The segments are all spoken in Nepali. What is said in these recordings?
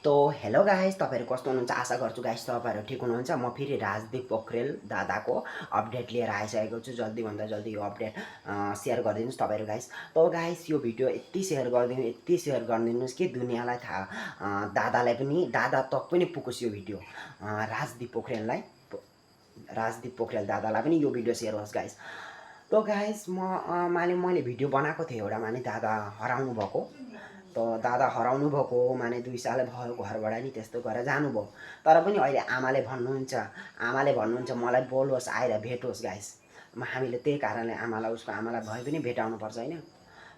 तो हेलो गाइस, तपाईहरु कस्तो हुनुहुन्छ? आशा गर्छु गाइस तपाईहरु ठीक हुनुहुन्छ। म फेरि राजदीप पोखरेल दादाको अपडेट लिएर आइसकेको छु। जल्दीभन्दा जल्दी यो अपडेट सेयर गरिदिनुस् तपाईहरु गाइस। तो गाइस यो भिडियो यति सेयर गरिदिनुस् कि दुनियाँलाई थाहा दादालाई पनि दादा तक पनि पुगोस् यो भिडियो। राजदीप पोखरेल दादालाई पनि यो भिडियो सेयर होस् गाइस। तो गाइस मैले भिडियो बनाएको थिएँ एउटा माने दादा हराउनु भएको। तो दादा हराउनु भएको माने 2 साल भयो घरबाट नि त्यस्तो गरेर जानुभयो। तर पनि अहिले आमाले भन्नुहुन्छ मलाई बोलोस् आएर भेटोस् गाइस। हामीले त्यही कारणले उसको आमालाई भए पनि भेटाउनुपर्छ हैन।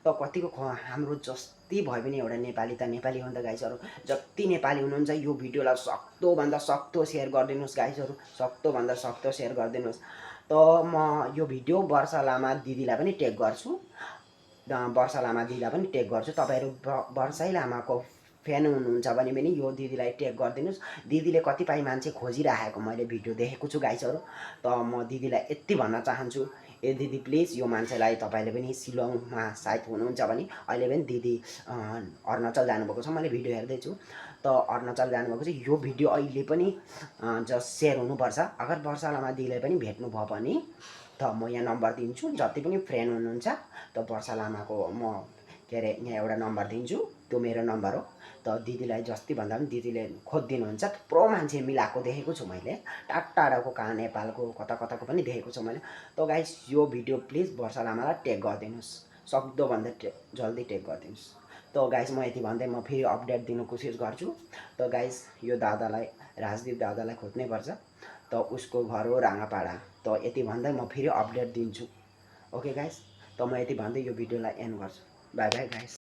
त कतिको हाम्रो जति भए पनि एउटा नेपाली त नेपाली हो नि त गाइसहरु। जति नेपाली हुनुहुन्छ यो भिडियोलाई सक्दोभन्दा सक्दो सेयर गरिदिनुस् गाइसहरु। सक्दोभन्दा सक्दो सेयर गरिदिनुस्। त म यो भिडियो वर्षा लामा दिदीलाई पनि ट्याग गर्छु। वर्षा लामा दिदीलाई पनि ट्याग गर्छु। तपाईहरु वर्षै लामाको फ्यान हुनुहुन्छ भने पनि यो दिदीलाई ट्याग गरिदिनुस्। दिदीले कतिपय मान्छे खोजिराखेको मैले भिडियो देखेको छु गाइसहरु। त म दिदीलाई यति भन्न चाहन्छु, ए दिदी प्लिज यो मान्छेलाई तपाईले पनि शिलङमा सायद हुनुहुन्छ भने अहिले पनि दिदी अरुणाचल जानुभएको छ। मैले भिडियो हेर्दैछु त अरुणाचल जानुभएको छ। यो भिडियो अहिले पनि जस्ट सेयर हुनुपर्छ। अगर वर्षा लामा दिदीलाई पनि भेट्नु भयो भने त म यहाँ नम्बर दिन्छु। जति पनि फ्रेन्ड हुनुहुन्छ त वर्षा लामाको म के अरे यहाँ एउटा नम्बर दिन्छु। त्यो मेरो नम्बर हो। त दिदीलाई जति भन्दा पनि दिदीले खोजिदिनुहुन्छ। थुप्रो मान्छे मिलाएको देखेको छु मैले। टाढाको कहाँ नेपालको कताको पनि देखेको छु मैले। त गाइस यो भिडियो प्लिज वर्षा लामालाई ट्याग गरिदिनुस्। सक्दोभन्दा जल्दी ट्याग गरिदिनुस्। त गाइस म यति भन्दै म फेरि अपडेट दिनु कोसिस गर्छु। त गाइस यो दादालाई राजदीप दादालाई खोज्नै पर्छ। त उसको घर हो राङापाडा। त यति भन्दै म फेरि अपडेट दिन्छु। ओके गाइस, त म यति भन्दै यो भिडियोलाई एन्ड गर्छु। Bye bye guys.